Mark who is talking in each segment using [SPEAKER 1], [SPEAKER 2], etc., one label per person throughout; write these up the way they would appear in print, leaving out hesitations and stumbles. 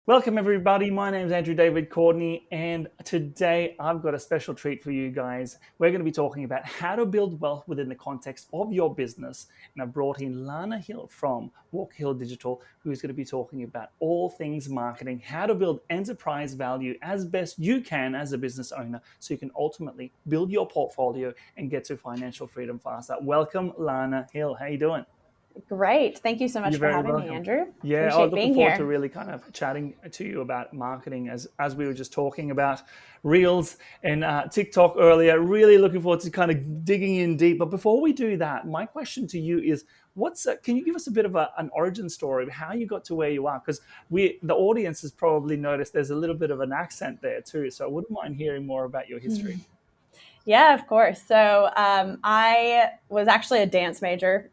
[SPEAKER 1] Welcome, everybody. My name is Andrew David Courtney, and today I've got a special treat for you guys. We're going to be talking about how to build wealth within the context of your business. And I've brought in Lana Hill from Walker Hill Digital, who's going to be talking about all things marketing, how to build enterprise value as best you can as a business owner so you can ultimately build your portfolio and get to financial freedom faster. Welcome, Lana Hill. How you doing?
[SPEAKER 2] Great. Thank you so much
[SPEAKER 1] You're
[SPEAKER 2] for
[SPEAKER 1] very
[SPEAKER 2] having me,
[SPEAKER 1] welcome.
[SPEAKER 2] Andrew.
[SPEAKER 1] Yeah, I was
[SPEAKER 2] Appreciate
[SPEAKER 1] looking
[SPEAKER 2] being
[SPEAKER 1] forward to
[SPEAKER 2] here.
[SPEAKER 1] really kind of chatting to you about marketing as we were just talking about Reels and TikTok earlier. Really looking forward to kind of digging in deep. But before we do that, my question to you is, can you give us a bit of an origin story of how you got to where you are? Because the audience has probably noticed there's a little bit of an accent there too. So I wouldn't mind hearing more about your history.
[SPEAKER 2] Yeah, of course. So I was actually a dance major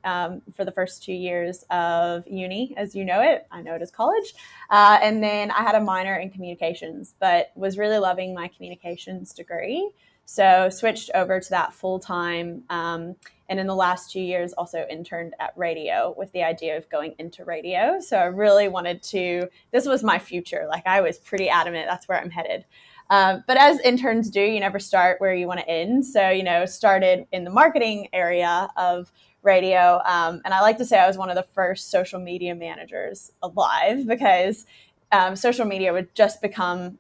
[SPEAKER 2] for the first 2 years of uni, as you know it. I know it as college. And then I had a minor in communications, but was really loving my communications degree. So switched over to that full time. And in the last 2 years, also interned at radio with the idea of going into radio. So I really wanted to, this was my future. Like I was pretty adamant, that's where I'm headed. But as interns do, you never start where you want to end. So, started in the marketing area of radio. And I like to say I was one of the first social media managers alive because social media would just become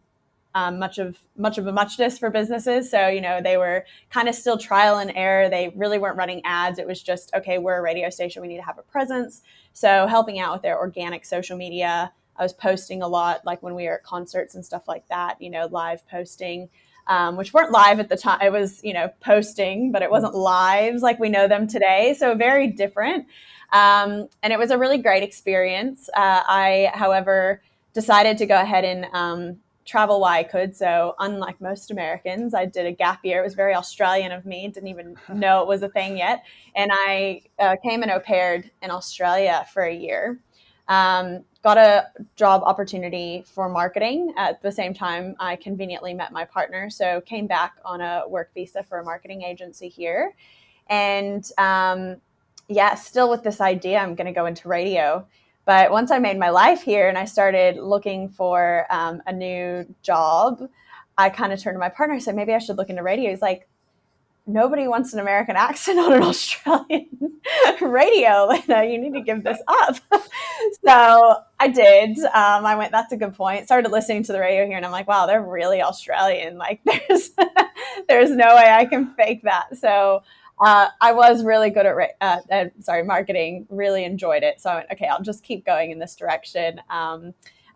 [SPEAKER 2] much of a muchness for businesses. So, they were kind of still trial and error. They really weren't running ads. It was just, okay, we're a radio station. We need to have a presence. So helping out with their organic social media. I was posting a lot, like when we were at concerts and stuff like that, live posting, which weren't live at the time. It was, posting, but it wasn't lives like we know them today. So very different. And it was a really great experience. I, however, decided to go ahead and travel while I could. So unlike most Americans, I did a gap year. It was very Australian of me. Didn't even know it was a thing yet. And I came and au paired in Australia for a year. Got a job opportunity for marketing. At the same time, I conveniently met my partner. So came back on a work visa for a marketing agency here. And yeah, still with this idea, I'm going to go into radio. But once I made my life here and I started looking for a new job, I kind of turned to my partner and said, maybe I should look into radio. He's like, nobody wants an American accent on an Australian radio. You need to give this up. So I did. I went, that's a good point. Started listening to the radio here and I'm like, wow, they're really Australian. Like there's no way I can fake that. So I was really good at marketing, really enjoyed it. So I went, okay, I'll just keep going in this direction.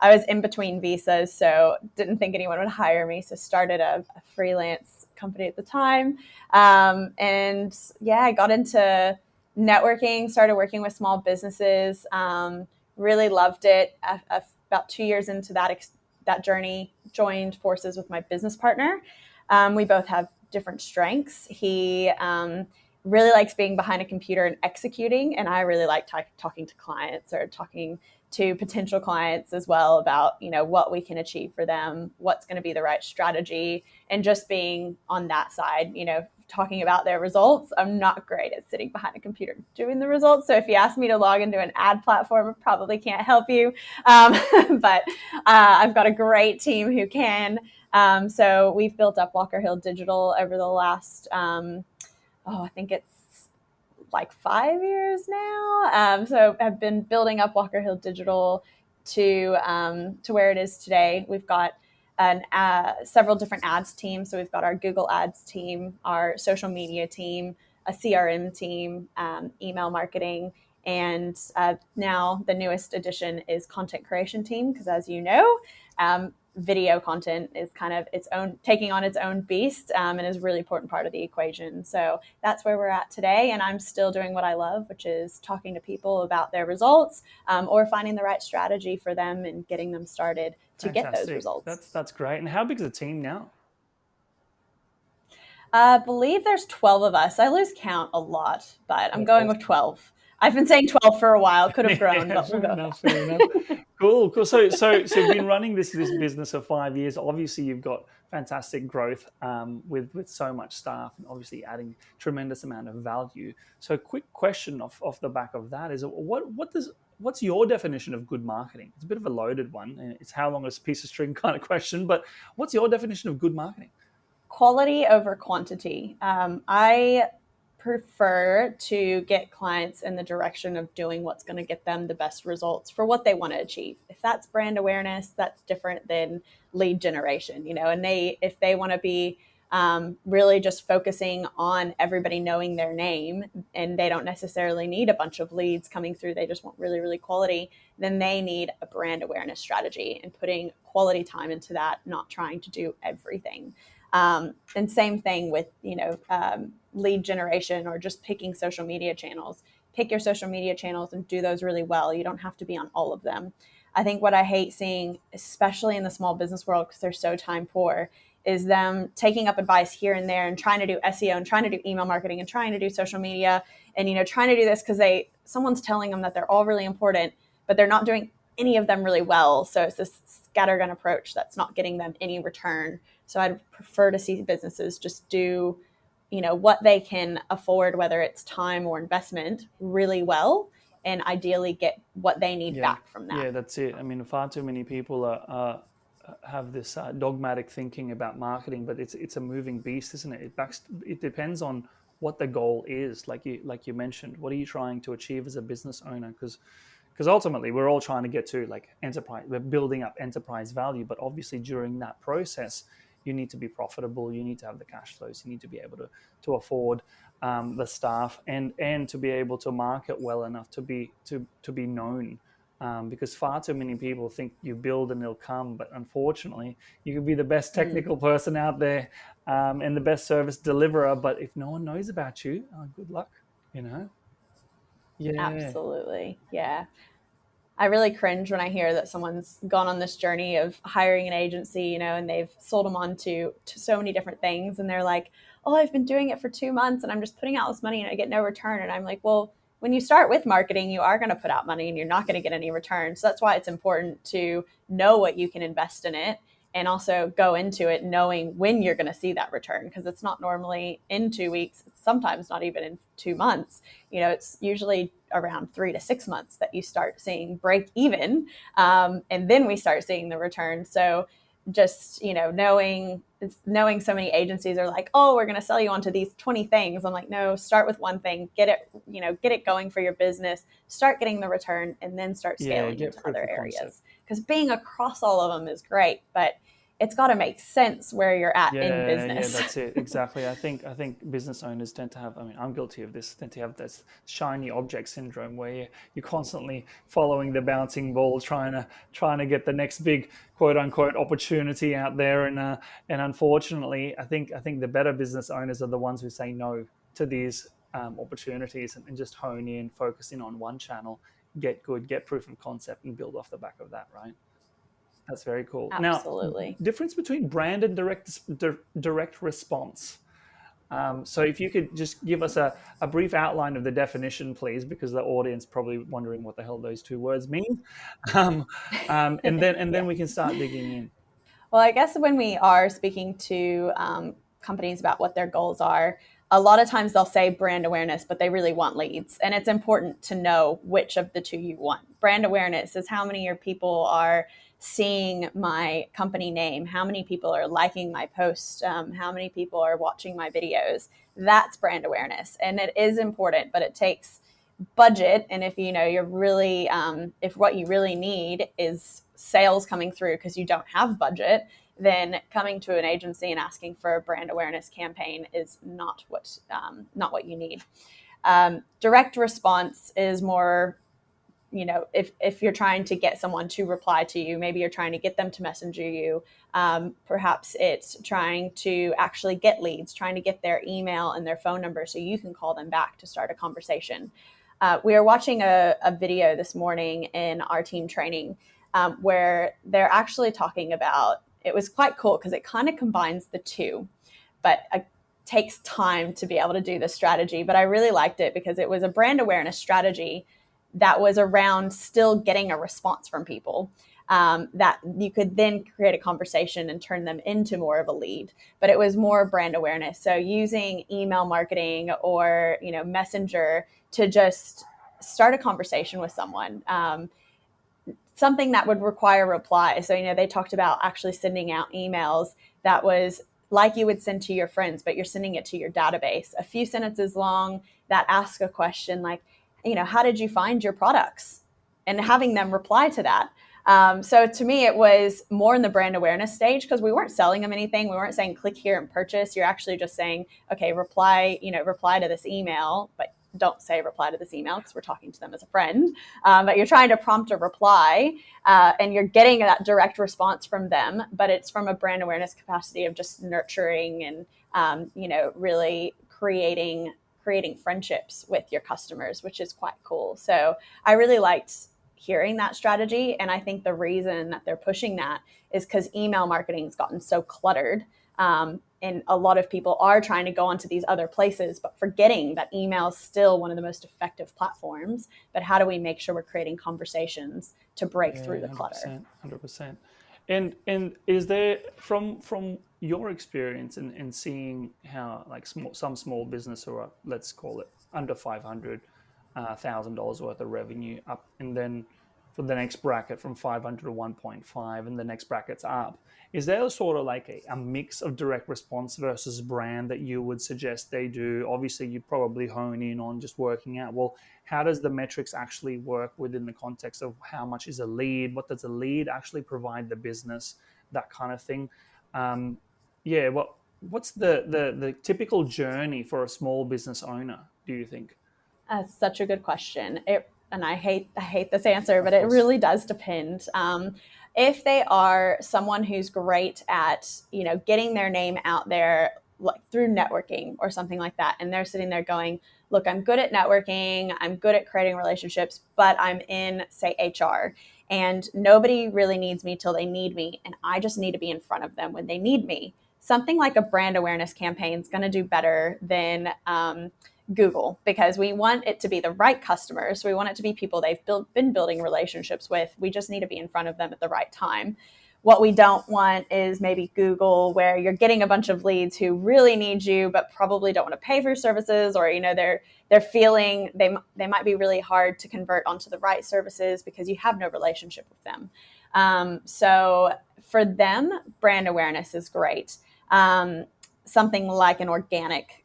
[SPEAKER 2] I was in between visas, so didn't think anyone would hire me. So started a freelance company at the time. And yeah, I got into networking, started working with small businesses, really loved it. About 2 years into that journey, joined forces with my business partner. We both have different strengths. He really likes being behind a computer and executing, and I really like talking to clients or talking to potential clients as well about what we can achieve for them, what's going to be the right strategy, and just being on that side, talking about their results. I'm not great at sitting behind a computer doing the results. So if you ask me to log into an ad platform, I probably can't help you. But I've got a great team who can. So we've built up Walker Hill Digital over the last, I think it's like 5 years now. So I've been building up Walker Hill Digital to where it is today. We've got several different ads teams. So we've got our Google Ads team, our social media team, a CRM team, email marketing, and now the newest addition is content creation team, because as you know, video content is kind of taking on its own beast, and is a really important part of the equation. So that's where we're at today. And I'm still doing what I love, which is talking to people about their results, or finding the right strategy for them and getting them started to get those
[SPEAKER 1] Fantastic.
[SPEAKER 2] results.
[SPEAKER 1] That's great. And how big is the team now?
[SPEAKER 2] I believe there's 12 of us. I lose count a lot, but I'm going with
[SPEAKER 1] Awesome.
[SPEAKER 2] 12. I've been saying 12 for a while. Could have grown,
[SPEAKER 1] Yeah,
[SPEAKER 2] but we'll
[SPEAKER 1] fair
[SPEAKER 2] go
[SPEAKER 1] enough,
[SPEAKER 2] with
[SPEAKER 1] fair enough.
[SPEAKER 2] that.
[SPEAKER 1] Cool. So you've been running this business for 5 years. Obviously, you've got fantastic growth with so much staff, and obviously adding tremendous amount of value. So, quick question off the back of that is, what does what's your definition of good marketing? It's a bit of a loaded one, and it's how long is a piece of string kind of question. But what's your definition of good marketing?
[SPEAKER 2] Quality over quantity. I prefer to get clients in the direction of doing what's going to get them the best results for what they want to achieve. If that's brand awareness, that's different than lead generation, and if they want to be really just focusing on everybody knowing their name and they don't necessarily need a bunch of leads coming through, they just want really, really quality, then they need a brand awareness strategy and putting quality time into that, not trying to do everything. And same thing with, lead generation or just picking social media channels. Pick your social media channels and do those really well. You don't have to be on all of them. I think what I hate seeing, especially in the small business world, because they're so time poor, is them taking up advice here and there and trying to do SEO and trying to do email marketing and trying to do social media and, trying to do this because someone's telling them that they're all really important, but they're not doing any of them really well. So it's this scattergun approach that's not getting them any return. So I'd prefer to see businesses just do, what they can afford, whether it's time or investment, really well, and ideally get what they need
[SPEAKER 1] Yeah,
[SPEAKER 2] back from that.
[SPEAKER 1] yeah, that's it. I mean, far too many people have this dogmatic thinking about marketing, but it's a moving beast, isn't it? It depends on what the goal is. Like you mentioned, what are you trying to achieve as a business owner? Because ultimately we're all trying to get to like enterprise. We're building up enterprise value, but obviously during that process, you need to be profitable. You need to have the cash flows. You need to be able to afford the staff and to be able to market well enough to be known, because far too many people think you build and they'll come. But unfortunately, you could be the best technical person out there and the best service deliverer, but if no one knows about you, good luck, you know? Yeah.
[SPEAKER 2] Absolutely. Yeah. I really cringe when I hear that someone's gone on this journey of hiring an agency, and they've sold them on to so many different things. And they're like, oh, I've been doing it for 2 months and I'm just putting out this money and I get no return. And I'm like, well, when you start with marketing, you are going to put out money and you're not going to get any return. So that's why it's important to know what you can invest in it and also go into it knowing when you're going to see that return, because it's not normally in 2 weeks. It's sometimes not even in 2 months. It's usually around 3 to 6 months that you start seeing break even. And then we start seeing the return. So just, knowing so many agencies are like, oh, we're going to sell you onto these 20 things. I'm like, no, start with one thing, get it going for your business, start getting the return, and then start
[SPEAKER 1] Yeah,
[SPEAKER 2] scaling
[SPEAKER 1] get
[SPEAKER 2] into
[SPEAKER 1] proof
[SPEAKER 2] other
[SPEAKER 1] of concept.
[SPEAKER 2] areas. Because being across all of them is great, but it's got to make sense where you're at in
[SPEAKER 1] Yeah,
[SPEAKER 2] business.
[SPEAKER 1] that's it. Exactly. I think business owners tend to have, I mean, I'm guilty of this, tend to have this shiny object syndrome where you're constantly following the bouncing ball, trying to get the next big quote unquote opportunity out there. And unfortunately, I think the better business owners are the ones who say no to these opportunities and just hone in, focus in on one channel, get good, get proof of concept, and build off the back of that, right? That's very cool. Now,
[SPEAKER 2] Absolutely.
[SPEAKER 1] difference between brand and direct response. So, if you could just give us a brief outline of the definition, please, because the audience probably wondering what the hell those two words mean, um, and then
[SPEAKER 2] Yeah.
[SPEAKER 1] we can start digging in.
[SPEAKER 2] Well, I guess when we are speaking to companies about what their goals are, a lot of times they'll say brand awareness, but they really want leads. And it's important to know which of the two you want. Brand awareness is how many of your people are seeing my company name, how many people are liking my post, how many people are watching my videos. That's brand awareness. And it is important, but it takes budget. And if you're really if what you really need is sales coming through because you don't have budget, then coming to an agency and asking for a brand awareness campaign is not what you need. Direct response is more, if you're trying to get someone to reply to you, maybe you're trying to get them to messenger you. Perhaps it's trying to actually get leads, trying to get their email and their phone number so you can call them back to start a conversation. We were watching a video this morning in our team training where they're actually talking about, it was quite cool because it kind of combines the two, but it takes time to be able to do this strategy. But I really liked it because it was a brand awareness strategy that was around still getting a response from people. That you could then create a conversation and turn them into more of a lead. But it was more brand awareness. So using email marketing or, messenger to just start a conversation with someone. Something that would require reply. So, they talked about actually sending out emails that was like you would send to your friends, but you're sending it to your database, a few sentences long that ask a question like, how did you find your products? And having them reply to that. So to me, it was more in the brand awareness stage because we weren't selling them anything. We weren't saying click here and purchase. You're actually just saying, okay, reply to this email, but don't say reply to this email because we're talking to them as a friend. But you're trying to prompt a reply and you're getting that direct response from them, but it's from a brand awareness capacity of just nurturing and, really creating friendships with your customers, which is quite cool. So I really liked hearing that strategy. And I think the reason that they're pushing that is because email marketing has gotten so cluttered. And a lot of people are trying to go onto these other places, but forgetting that email is still one of the most effective platforms. But how do we make sure we're creating conversations to break through the clutter?
[SPEAKER 1] 100%. And is there from your experience in seeing how like some small business or let's call it under $500,000 worth of revenue up, and then for the next bracket from 500 to 1.5, and the next bracket's up. Is there sort of like a mix of direct response versus brand that you would suggest they do? Obviously, you probably hone in on just working out, well, how does the metrics actually work within the context of how much is a lead? What does a lead actually provide the business? That kind of thing. Um, yeah, what's the typical journey for a small business owner, do you think?
[SPEAKER 2] That's such a good question. And I hate this answer,
[SPEAKER 1] Of
[SPEAKER 2] but it
[SPEAKER 1] course.
[SPEAKER 2] really does depend. If they are someone who's great at getting their name out there like through networking or something like that, and they're sitting there going, "Look, I'm good at networking, I'm good at creating relationships, but I'm in say HR, and nobody really needs me till they need me, and I just need to be in front of them when they need me." Something like a brand awareness campaign is going to do better than Google, because we want it to be the right customers. We want it to be people they've been building relationships with. We just need to be in front of them at the right time. What we don't want is maybe Google, where you're getting a bunch of leads who really need you, but probably don't want to pay for your services, or they're feeling they might be really hard to convert onto the right services because you have no relationship with them. So for them, brand awareness is great. Something like an organic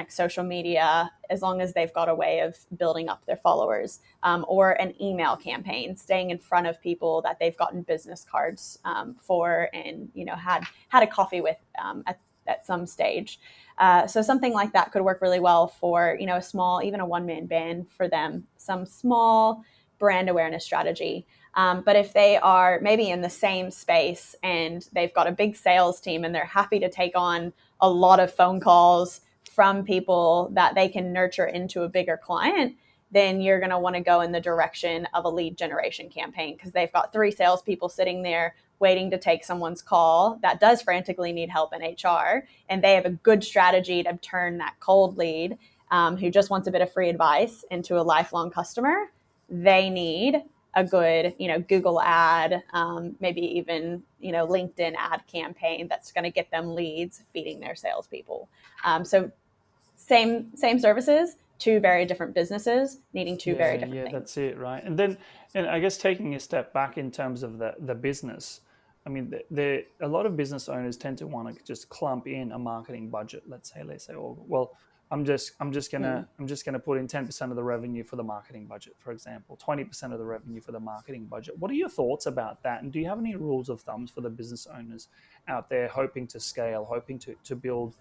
[SPEAKER 2] social media, as long as they've got a way of building up their followers, or an email campaign, staying in front of people that they've gotten business cards for, and had a coffee with at some stage. So something like that could work really well for a small, even a one-man band for them. Some small brand awareness strategy. But if they are maybe in the same space and they've got a big sales team and they're happy to take on a lot of phone calls from people that they can nurture into a bigger client, then you're going to want to go in the direction of a lead generation campaign, because they've got 3 salespeople sitting there waiting to take someone's call that does frantically need help in HR. And they have a good strategy to turn that cold lead who just wants a bit of free advice into a lifelong customer. They need a good, Google ad, maybe even, LinkedIn ad campaign that's going to get them leads, feeding their salespeople. So same services, 2 very different businesses needing 2 very different
[SPEAKER 1] Yeah,
[SPEAKER 2] things.
[SPEAKER 1] that's it, right? And I guess taking a step back in terms of the business, I mean, a lot of business owners tend to want to just clump in a marketing budget. Let's say, oh, well, I'm just gonna put in 10% of the revenue for the marketing budget, for example, 20% of the revenue for the marketing budget. What are your thoughts about that? And do you have any rules of thumbs for the business owners out there hoping to scale, hoping to build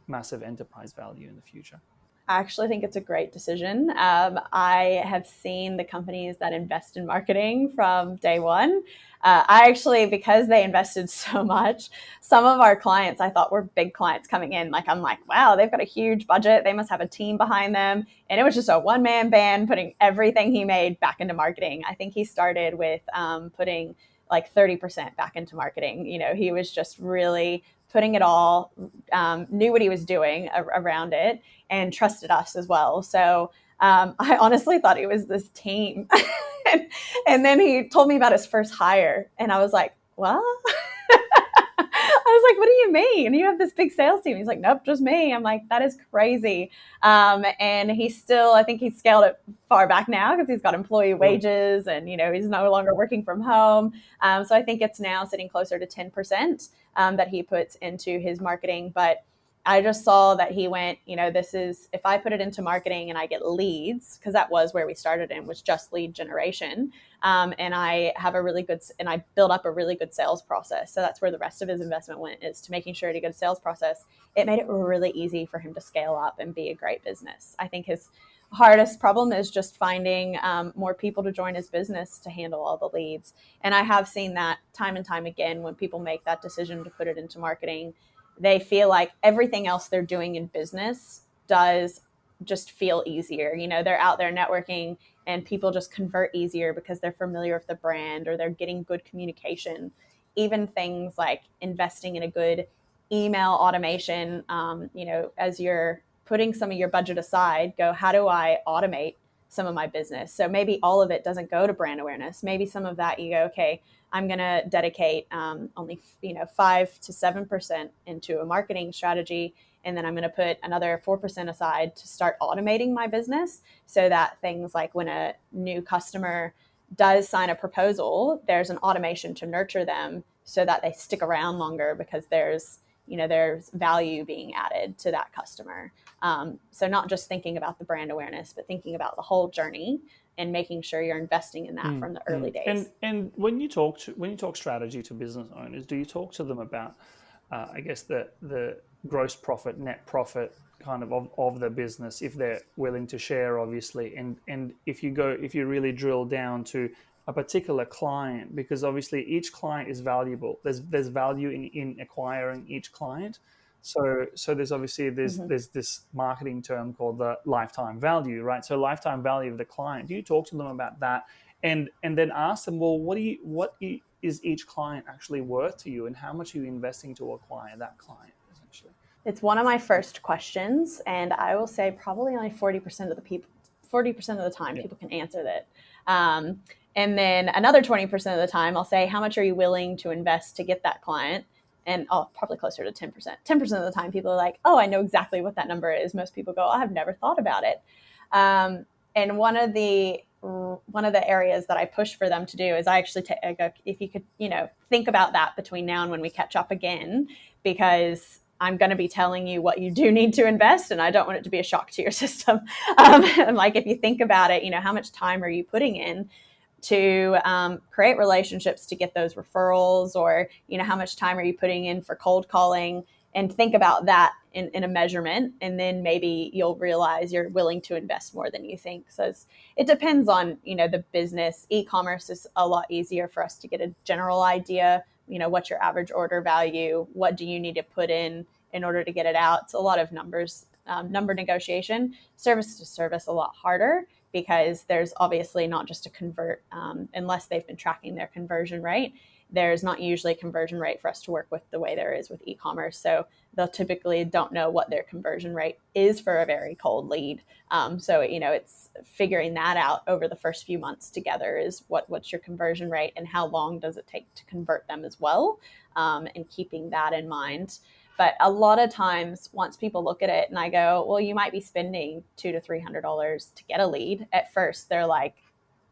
[SPEAKER 1] massive enterprise value in the future?
[SPEAKER 2] I actually think it's a great decision. I have seen the companies that invest in marketing from day one. I actually, because they invested so much, some of our clients I thought were big clients coming in. Like, I'm like, wow, they've got a huge budget. They must have a team behind them. And it was just a one-man band putting everything he made back into marketing. I think he started with putting like 30% back into marketing. He was just really putting it all, knew what he was doing around it, and trusted us as well. So I honestly thought it was this team. And then he told me about his first hire, and I was like, well, was like, what do you mean? You have this big sales team. He's like, nope, just me. I'm like, that is crazy. And he's still, I think he's scaled it far back now because he's got employee wages and, he's no longer working from home. So I think it's now sitting closer to 10% that he puts into his marketing. But I just saw that he went, this is, if I put it into marketing and I get leads, because that was where we started in, was just lead generation. And I have and I built up a really good sales process. So that's where the rest of his investment went, is to making sure he had a good sales process. It made it really easy for him to scale up and be a great business. I think his hardest problem is just finding more people to join his business to handle all the leads. And I have seen that time and time again when people make that decision to put it into marketing. They feel like everything else they're doing in business does just feel easier. They're out there networking and people just convert easier because they're familiar with the brand or they're getting good communication. Even things like investing in a good email automation, as you're putting some of your budget aside, go, how do I automate some of my business? So maybe all of it doesn't go to brand awareness. Maybe some of that you go, okay, I'm going to dedicate only 5 to 7% into a marketing strategy, and then I'm going to put another 4% aside to start automating my business, so that things like when a new customer does sign a proposal, there's an automation to nurture them so that they stick around longer because there's value being added to that customer. So not just thinking about the brand awareness, but thinking about the whole journey and making sure you're investing in that from the early days.
[SPEAKER 1] And when you talk strategy to business owners, do you talk to them about, I guess, the gross profit, net profit kind of the business, if they're willing to share, obviously, and if you really drill down to a particular client, because obviously each client is valuable. There's value in acquiring each client. So there's obviously there's this marketing term called the lifetime value, right? So lifetime value of the client. Do you talk to them about that, and then ask them, well, what is each client actually worth to you, and how much are you investing to acquire that client, essentially?
[SPEAKER 2] It's one of my first questions, and I will say probably only 40% of the people, 40% of the time, people can answer that. And then another 20% of the time, I'll say, how much are you willing to invest to get that client? And probably closer to 10%. 10% of the time, people are like, oh, I know exactly what that number is. Most people go, I've never thought about it. And one of the areas that I push for them to do is I actually if you could, think about that between now and when we catch up again, because I'm going to be telling you what you do need to invest, and I don't want it to be a shock to your system. Like, if you think about it, how much time are you putting in to create relationships to get those referrals, or how much time are you putting in for cold calling, and think about that in a measurement, and then maybe you'll realize you're willing to invest more than you think. So it depends on the business. E-commerce is a lot easier for us to get a general idea. What's your average order value? What do you need to put in order to get it out? It's a lot of numbers, number negotiation. Service to service, a lot harder, because there's obviously not just a convert, unless they've been tracking their conversion rate. There's not usually a conversion rate for us to work with the way there is with e-commerce. So they'll typically don't know what their conversion rate is for a very cold lead. So it's figuring that out over the first few months together, is what's your conversion rate and how long does it take to convert them as well, and keeping that in mind. But a lot of times, once people look at it and I go, well, you might be spending $200 to $300 to get a lead. At first, they're like,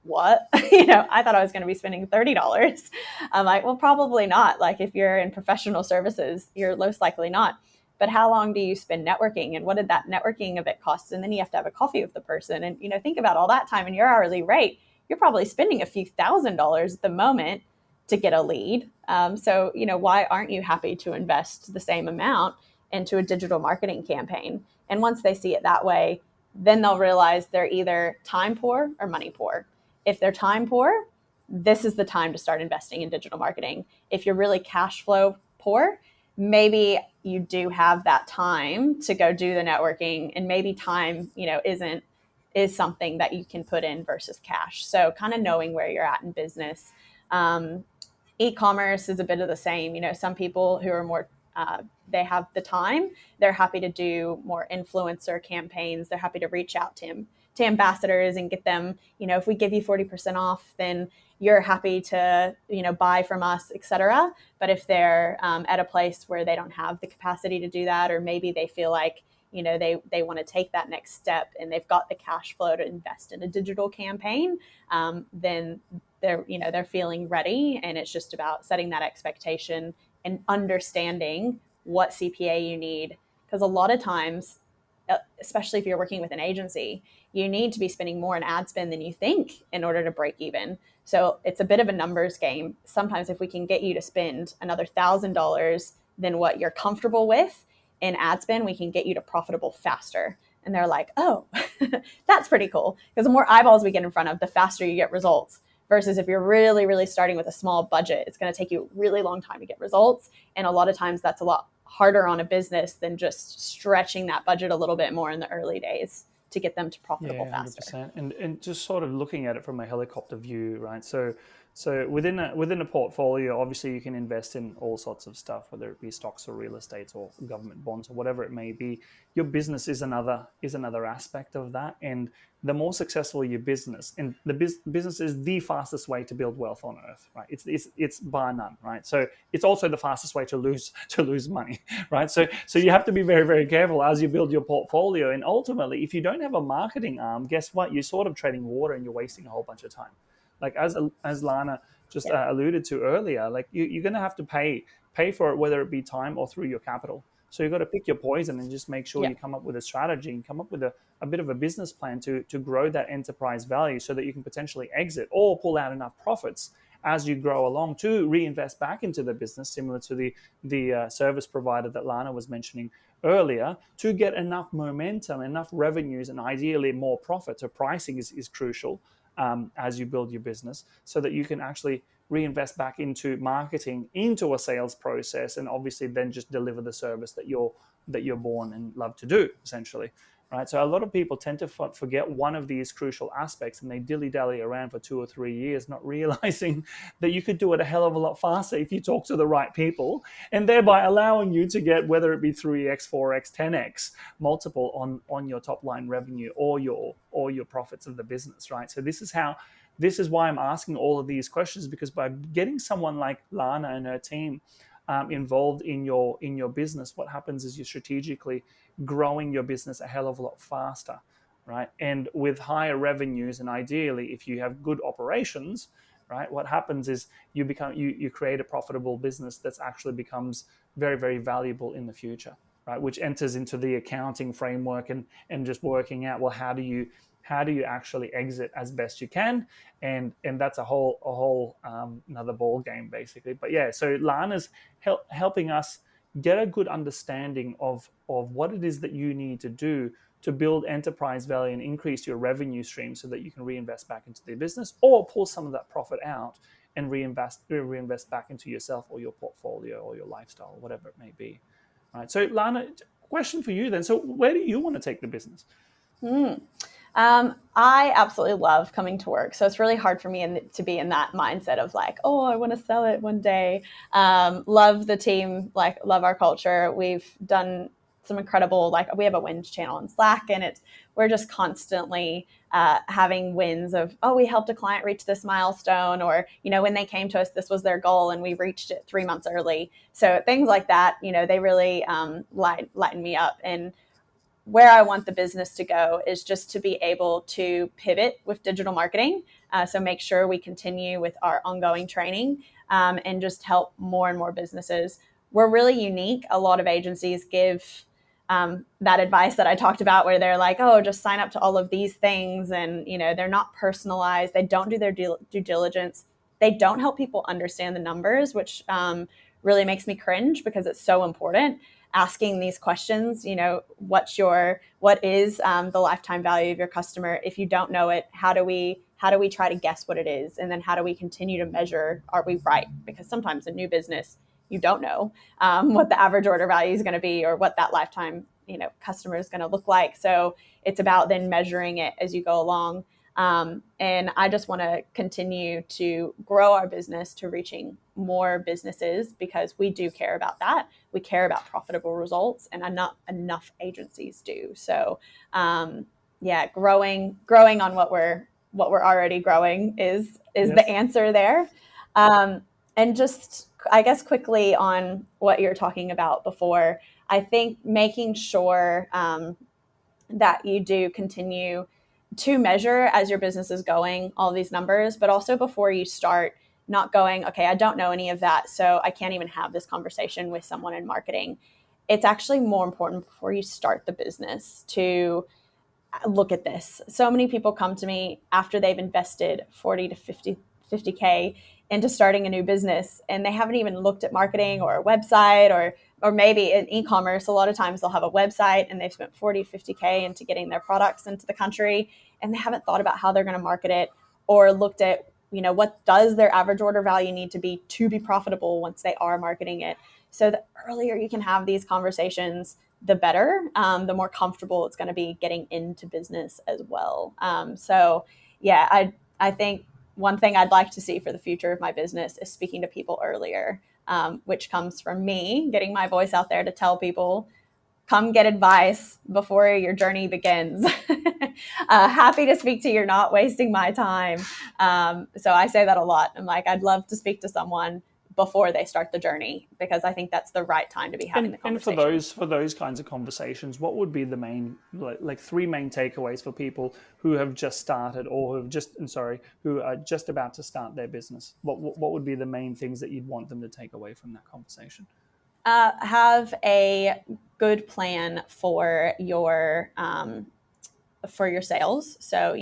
[SPEAKER 2] what? I thought I was going to be spending $30. I'm like, well, probably not. Like, if you're in professional services, you're most likely not. But how long do you spend networking, and what did that networking of it cost? And then you have to have a coffee with the person, and think about all that time, and your hourly rate, you're probably spending a few $1,000s at the moment to get a lead. So why aren't you happy to invest the same amount into a digital marketing campaign? And once they see it that way, then they'll realize they're either time poor or money poor. If they're time poor, this is the time to start investing in digital marketing. If you're really cash flow poor, maybe you do have that time to go do the networking, and maybe time, is something that you can put in versus cash. So kind of knowing where you're at in business. E-commerce is a bit of the same. Some people who are more, they have the time, they're happy to do more influencer campaigns. They're happy to reach out to ambassadors and get them, if we give you 40% off, then you're happy to, buy from us, etc. But if they're at a place where they don't have the capacity to do that, or maybe they feel like, they want to take that next step and they've got the cash flow to invest in a digital campaign, then they're feeling ready. And it's just about setting that expectation and understanding what CPA you need. Because a lot of times, especially if you're working with an agency, you need to be spending more in ad spend than you think in order to break even. So it's a bit of a numbers game. Sometimes if we can get you to spend another $1,000 than what you're comfortable with in ad spend, we can get you to profitable faster. And they're like, oh, that's pretty cool. Because the more eyeballs we get in front of, the faster you get results. Versus if you're really, really starting with a small budget, it's going to take you a really long time to get results. And a lot of times that's a lot harder on a business than just stretching that budget a little bit more in the early days to get them to profitable
[SPEAKER 1] Yeah,
[SPEAKER 2] faster.
[SPEAKER 1] 100%. And just sort of looking at it from a helicopter view, right? So within a portfolio, obviously you can invest in all sorts of stuff, whether it be stocks or real estate or government bonds or whatever it may be. Your business is another aspect of that, and the more successful your business, and the business is the fastest way to build wealth on earth, right? It's bar none, right? So it's also the fastest way to lose money, right? So you have to be very, very careful as you build your portfolio, and ultimately, if you don't have a marketing arm, guess what? You're sort of treading water and you're wasting a whole bunch of time. Like as Lana just
[SPEAKER 2] Yeah.
[SPEAKER 1] alluded to earlier, like you're going to have to pay for it, whether it be time or through your capital. So you've got to pick your poison and just make sure
[SPEAKER 2] Yeah.
[SPEAKER 1] you come up with a strategy and come up with a bit of a business plan to grow that enterprise value so that you can potentially exit or pull out enough profits as you grow along to reinvest back into the business, similar to the service provider that Lana was mentioning earlier, to get enough momentum, enough revenues, and ideally more profit. So pricing is crucial as you build your business so that you can actually reinvest back into marketing, into a sales process, and obviously then just deliver the service that you're born and love to do, essentially. Right. So a lot of people tend to forget one of these crucial aspects, and they dilly-dally around for 2 or 3 years, not realizing that you could do it a hell of a lot faster if you talk to the right people, and thereby allowing you to get, whether it be 3x, 4x, 10x multiple on your top line revenue or your profits of the business. Right. So this is why I'm asking all of these questions, because by getting someone like Lana and her team involved in your business, what happens is you're strategically growing your business a hell of a lot faster, right? And with higher revenues, and ideally, if you have good operations, right, what happens is you create a profitable business that's actually becomes very, very valuable in the future, right? Which enters into the accounting framework and just working out, well, how do you actually exit as best you can, and that's a whole another ball game, basically. But yeah, so Lana's helping us get a good understanding of what it is that you need to do to build enterprise value and increase your revenue stream so that you can reinvest back into the business or pull some of that profit out and reinvest back into yourself or your portfolio or your lifestyle, whatever it may be. All right. So Lana, question for you then. So where do you want to take the business?
[SPEAKER 2] I absolutely love coming to work. So it's really hard for me to be in that mindset of like, oh, I want to sell it one day. Love the team, like love our culture. We've done some incredible, like we have a wins channel in Slack, and we're just constantly having wins of, oh, we helped a client reach this milestone, or, when they came to us, this was their goal and we reached it 3 months early. So things like that, they really lighten me up. And where I want the business to go is just to be able to pivot with digital marketing. So make sure we continue with our ongoing training and just help more and more businesses. We're really unique. A lot of agencies give that advice that I talked about, where they're like, oh, just sign up to all of these things. And, they're not personalized. They don't do their due diligence. They don't help people understand the numbers, which really makes me cringe because it's so important. Asking these questions, what is the lifetime value of your customer? If you don't know it, how do we try to guess what it is? And then how do we continue to measure, are we right? Because sometimes in new business, you don't know what the average order value is going to be or what that lifetime, customer is going to look like. So it's about then measuring it as you go along. And I just want to continue to grow our business to reaching more businesses, because we do care about that. We care about profitable results, and not enough agencies do. So yeah, growing on what we're already growing is the
[SPEAKER 1] Yes.
[SPEAKER 2] answer there. And just, I guess, quickly on what you're talking about before, I think making sure that you do continue to measure as your business is going all these numbers, but also before you start, not going, okay, I don't know any of that, so I can't even have this conversation with someone in marketing. It's actually more important before you start the business to look at this. So many people come to me after they've invested 40 to 50K into starting a new business, and they haven't even looked at marketing or a website, or maybe in e-commerce. A lot of times they'll have a website and they've spent 40, 50K into getting their products into the country, and they haven't thought about how they're going to market it, or looked at, what does their average order value need to be profitable once they are marketing it. So the earlier you can have these conversations, the better, the more comfortable it's going to be getting into business as well. So yeah, I think one thing I'd like to see for the future of my business is speaking to people earlier, which comes from me getting my voice out there to tell people, come get advice before your journey begins. Happy to speak to you, not wasting my time. So I say that a lot. I'm like, I'd love to speak to someone before they start the journey, because I think that's the right time to be having the
[SPEAKER 1] And for
[SPEAKER 2] conversation.
[SPEAKER 1] those kinds of conversations, what would be the main, like three main takeaways for people who have just started, or who are just about to start their business? What would be the main things that you'd want them to take away from that conversation?
[SPEAKER 2] Have a good plan for your sales. So,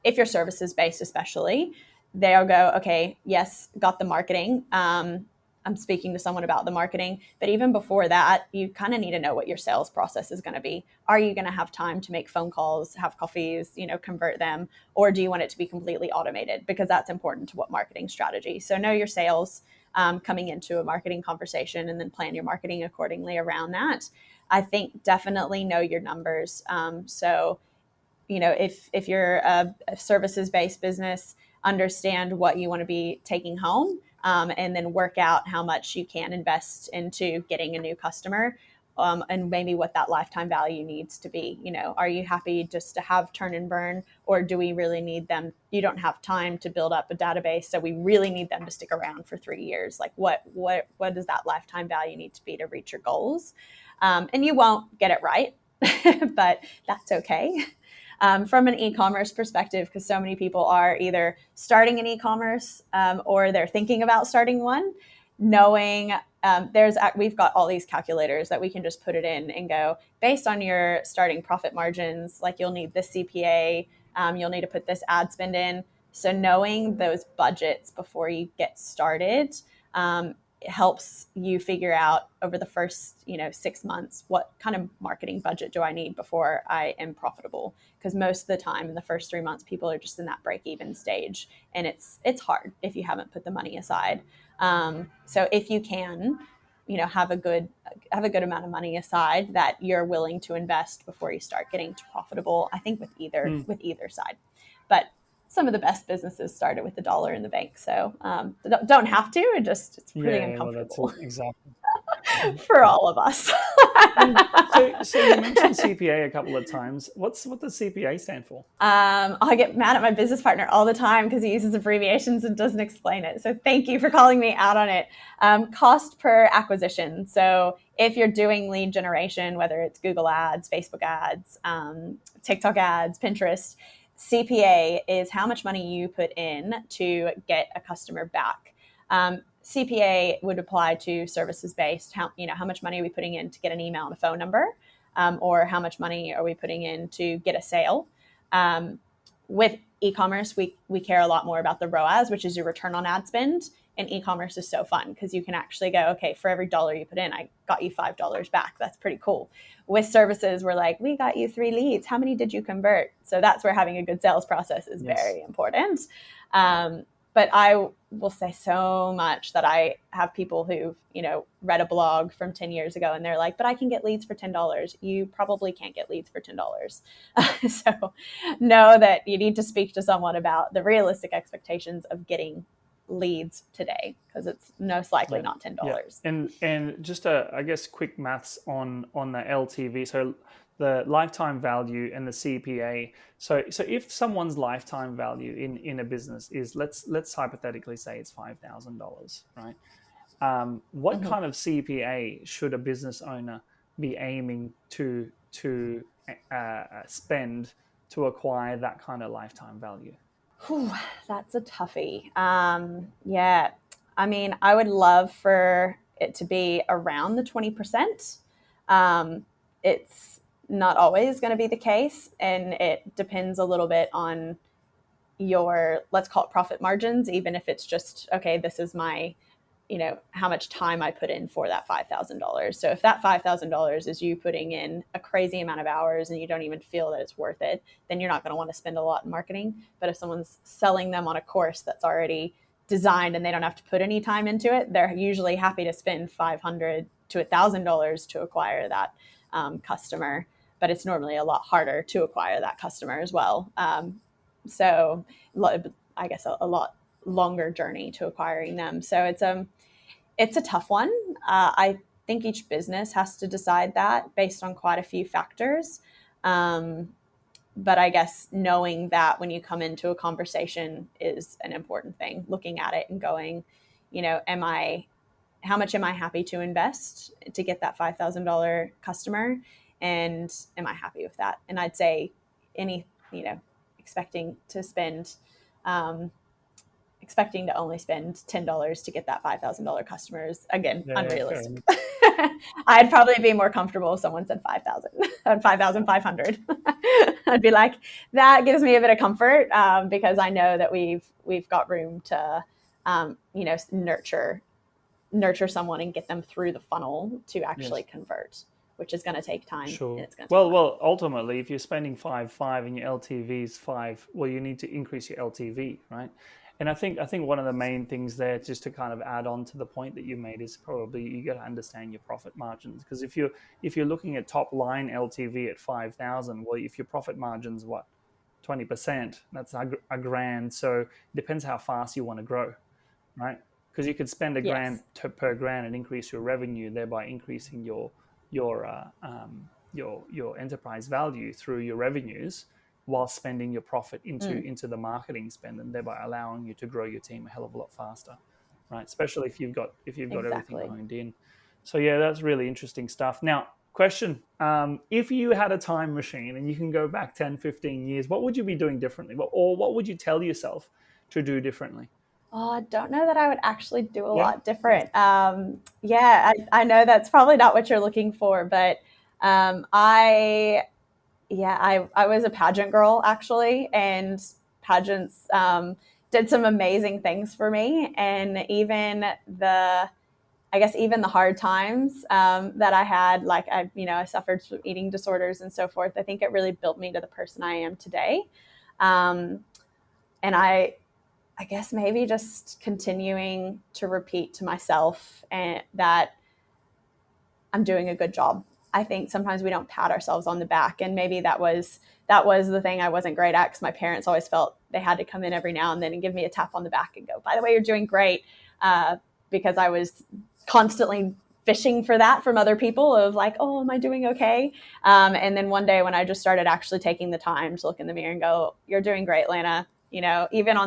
[SPEAKER 2] if your service is based, especially, they'll go, okay, yes, got the marketing. I'm speaking to someone about the marketing, but even before that, you kind of need to know what your sales process is going to be. Are you going to have time to make phone calls, have coffees, convert them, or do you want it to be completely automated? Because that's important to what marketing strategy. So know your sales coming into a marketing conversation, and then plan your marketing accordingly around that. I think definitely know your numbers. So if you're a services based business, understand what you want to be taking home, and then work out how much you can invest into getting a new customer, and maybe what that lifetime value needs to be. Are you happy just to have turn and burn, or do we really need them? You don't have time to build up a database, so we really need them to stick around for 3 years. Like what does that lifetime value need to be to reach your goals? And you won't get it right, but that's okay. From an e-commerce perspective, because so many people are either starting an e-commerce, or they're thinking about starting one, knowing we've got all these calculators that we can just put it in and go, based on your starting profit margins, like you'll need this CPA, you'll need to put this ad spend in. So knowing those budgets before you get started, helps you figure out over the first 6 months, what kind of marketing budget do I need before I am profitable. Because most of the time in the first 3 months, people are just in that break even stage, and it's hard if you haven't put the money aside. So if you can have a good amount of money aside that you're willing to invest before you start getting to profitable, I think with either side. But some of the best businesses started with $1 in the bank. So don't have to. It's pretty
[SPEAKER 1] Well, that's it.
[SPEAKER 2] uncomfortable
[SPEAKER 1] Exactly.
[SPEAKER 2] for all of us.
[SPEAKER 1] And so you mentioned CPA a couple of times. What does CPA stand for?
[SPEAKER 2] I get mad at my business partner all the time because he uses abbreviations and doesn't explain it. So thank you for calling me out on it. Cost per acquisition. So if you're doing lead generation, whether it's Google ads, Facebook ads, TikTok ads, Pinterest, CPA is how much money you put in to get a customer back. CPA would apply to services based. How much money are we putting in to get an email and a phone number, or how much money are we putting in to get a sale? With e-commerce, we care a lot more about the ROAS, which is your return on ad spend. And e-commerce is so fun because you can actually go, okay, for every dollar you put in, I got you $5 back. That's pretty cool. With services, we're like, we got you 3 leads. How many did you convert? So that's where having a good sales process is very important. But I will say so much that I have people who've, read a blog from 10 years ago, and they're like, but I can get leads for $10. You probably can't get leads for $10. So know that you need to speak to someone about the realistic expectations of getting leads today, because it's most likely not $10.
[SPEAKER 1] And just I guess quick maths on the LTV. So the lifetime value and the CPA. So if someone's lifetime value in a business is, let's hypothetically say it's $5,000, right? What
[SPEAKER 2] Mm-hmm.
[SPEAKER 1] kind of CPA should a business owner be aiming to spend to acquire that kind of lifetime value?
[SPEAKER 2] Whew, that's a toughie. Yeah, I mean, I would love for it to be around the 20%. It's not always going to be the case, and it depends a little bit on your, let's call it profit margins, even if it's just, okay, this is my, how much time I put in for that $5,000. So if that $5,000 is you putting in a crazy amount of hours and you don't even feel that it's worth it, then you're not going to want to spend a lot in marketing. But if someone's selling them on a course that's already designed and they don't have to put any time into it, they're usually happy to spend $500 to $1,000 to acquire that customer. But it's normally a lot harder to acquire that customer as well. So I guess a lot longer journey to acquiring them. So it's a tough one. I think each business has to decide that based on quite a few factors. But I guess knowing that when you come into a conversation is an important thing. Looking at it and going, how much am I happy to invest to get that $5,000 customer, and am I happy with that? And I'd say any, expecting to spend expecting to only spend $10 to get that $5,000 customers, again,
[SPEAKER 1] Yeah, fair
[SPEAKER 2] unrealistic.
[SPEAKER 1] enough.
[SPEAKER 2] I'd probably be more comfortable if someone said 5,000 and 5,500. I'd be like, that gives me a bit of comfort, because I know that we've got room to, nurture someone and get them through the funnel to actually
[SPEAKER 1] Yes.
[SPEAKER 2] convert, which is going to take time and
[SPEAKER 1] Sure.
[SPEAKER 2] it's going to take money.
[SPEAKER 1] Well, ultimately, if you're spending five and your LTV is five, well, you need to increase your LTV, right? And I think one of the main things there, just to kind of add on to the point that you made, is probably you got to understand your profit margins, because if you're looking at top line LTV at 5,000, well, if your profit margins what 20%, that's a grand. So it depends how fast you want to grow, right? Because you could spend a grand
[SPEAKER 2] Yes.
[SPEAKER 1] per grand and increase your revenue, thereby increasing your your enterprise value through your revenues, while spending your profit
[SPEAKER 2] Mm,
[SPEAKER 1] into the marketing spend, and thereby allowing you to grow your team a hell of a lot faster, right? Especially if you've got everything
[SPEAKER 2] exactly.
[SPEAKER 1] honed in. So yeah, that's really interesting stuff. Now, question: if you had a time machine and you can go back 10, 15 years, what would you be doing differently, or what would you tell yourself to do differently?
[SPEAKER 2] Oh, I don't know that I would actually do a
[SPEAKER 1] Yeah.
[SPEAKER 2] lot different. Yeah, I know that's probably not what you're looking for, but I yeah, I was a pageant girl actually, and pageants did some amazing things for me. And I guess even the hard times that I had, like I suffered from eating disorders and so forth. I think it really built me to the person I am today. Um, and I guess maybe just continuing to repeat to myself and that I'm doing a good job. I think sometimes we don't pat ourselves on the back, and maybe that was the thing I wasn't great at, because my parents always felt they had to come in every now and then and give me a tap on the back and go, "By the way, you're doing great," because I was constantly fishing for that from other people of like, "Oh, am I doing okay?" And then one day when I just started actually taking the time to look in the mirror and go, "You're doing great, Lana." Even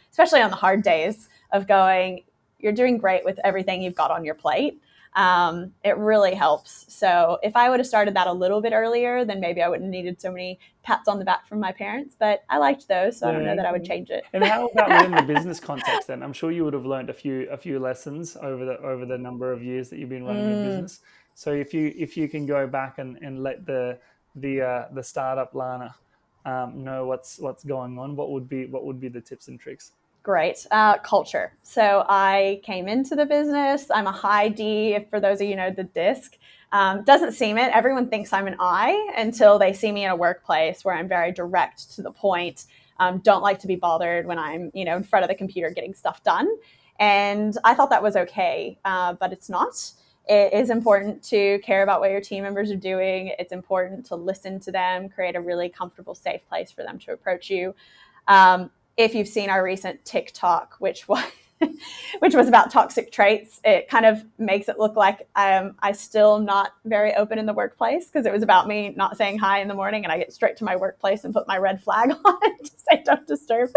[SPEAKER 2] especially on the hard days of going, "You're doing great with everything you've got on your plate." It really helps. So if I would have started that a little bit earlier, then maybe I wouldn't have needed so many pats on the back from my parents. But I liked those, so I don't know
[SPEAKER 1] Yeah.
[SPEAKER 2] that I would change it.
[SPEAKER 1] And how about within the business context then? I'm sure you would have learned a few lessons over the number of years that you've been running your
[SPEAKER 2] Mm,
[SPEAKER 1] business. So if you can go back and let the startup Lana know what's going on, what would be the tips and tricks?
[SPEAKER 2] great. Culture. So I came into the business. I'm a high D, if for those of you know the disc. Doesn't seem it. Everyone thinks I'm an I until they see me in a workplace where I'm very direct to the point. Don't like to be bothered when I'm, in front of the computer getting stuff done. And I thought that was okay, but it's not. It is important to care about what your team members are doing. It's important to listen to them, create a really comfortable, safe place for them to approach you. If you've seen our recent TikTok, which was which was about toxic traits. It kind of makes it look like I'm still not very open in the workplace, because it was about me not saying hi in the morning, and I get straight to my workplace and put my red flag on to say don't disturb.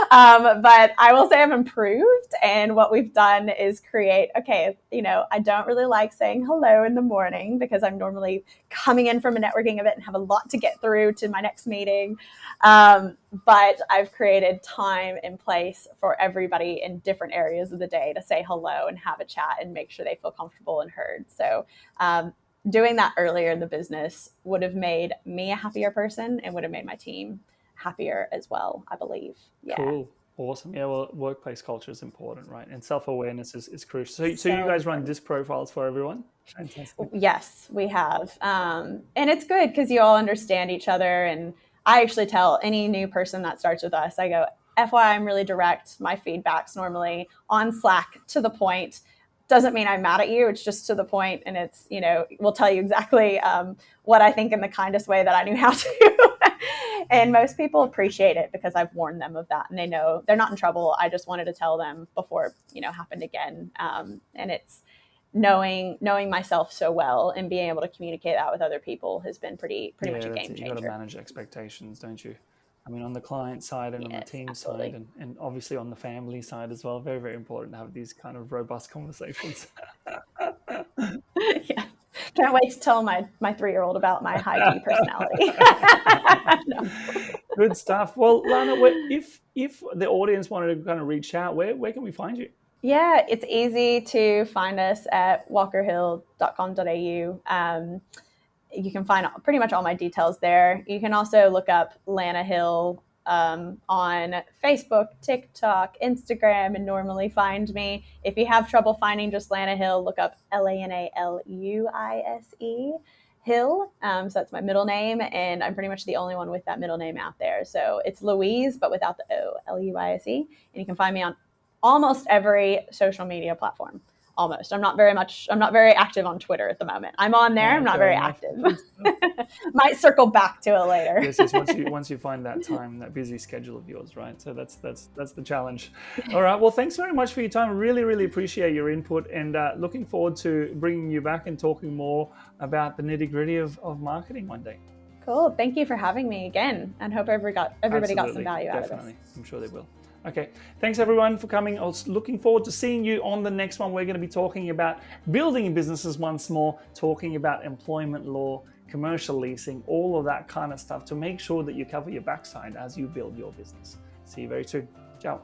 [SPEAKER 2] But I will say I've improved, and what we've done is create, okay, I don't really like saying hello in the morning because I'm normally coming in from a networking event and have a lot to get through to my next meeting. But I've created time and place for everybody in different areas of the day to say hello and have a chat and make sure they feel comfortable and heard. So doing that earlier in the business would have made me a happier person and would have made my team happier as well, I believe. Yeah.
[SPEAKER 1] Cool. Awesome. Yeah, well, workplace culture is important, right? And self-awareness is crucial. So you
[SPEAKER 2] So
[SPEAKER 1] guys run disc profiles for everyone? Fantastic.
[SPEAKER 2] yes, we have. And it's good because you all understand each other. And I actually tell any new person that starts with us, I go, FYI, I'm really direct. My feedback's normally on Slack, to the point. Doesn't mean I'm mad at you. It's just to the point, and it's, we'll tell you exactly what I think in the kindest way that I knew how to. And most people appreciate it because I've warned them of that, and they know they're not in trouble. I just wanted to tell them before it happened again. And it's knowing myself so well and being able to communicate that with other people has been pretty much a game changer.
[SPEAKER 1] You got to manage expectations, don't you? I mean, on the client side and on the team side, and obviously on the family side as well. Very, very important to have these kind of robust conversations.
[SPEAKER 2] Yeah. Can't wait to tell my 3-year-old about my high key personality.
[SPEAKER 1] No. Good stuff. Well, Lana, if the audience wanted to kind of reach out, where can we find you?
[SPEAKER 2] Yeah, it's easy to find us at walkerhill.com.au. You can find pretty much all my details there. You can also look up Lana Hill on Facebook, TikTok, Instagram, and normally find me. If you have trouble finding just Lana Hill, look up LANALUISE Hill. So that's my middle name, and I'm pretty much the only one with that middle name out there. So it's Louise, but without the O, LUISE. And you can find me on almost every social media platform. Almost. I'm not very active on Twitter at the moment. I'm on there. I'm not very active. Might circle back to it later.
[SPEAKER 1] Yes, once you find that time, that busy schedule of yours, right? So that's the challenge. All right. Well, thanks very much for your time. Really, really appreciate your input, and looking forward to bringing you back and talking more about the nitty-gritty of marketing one day.
[SPEAKER 2] Cool. Thank you for having me again, and hope everybody got some value out of this.
[SPEAKER 1] I'm sure they will. Okay, thanks everyone for coming. I was looking forward to seeing you on the next one. We're going to be talking about building businesses once more, talking about employment law, commercial leasing, all of that kind of stuff to make sure that you cover your backside as you build your business. See you very soon. Ciao.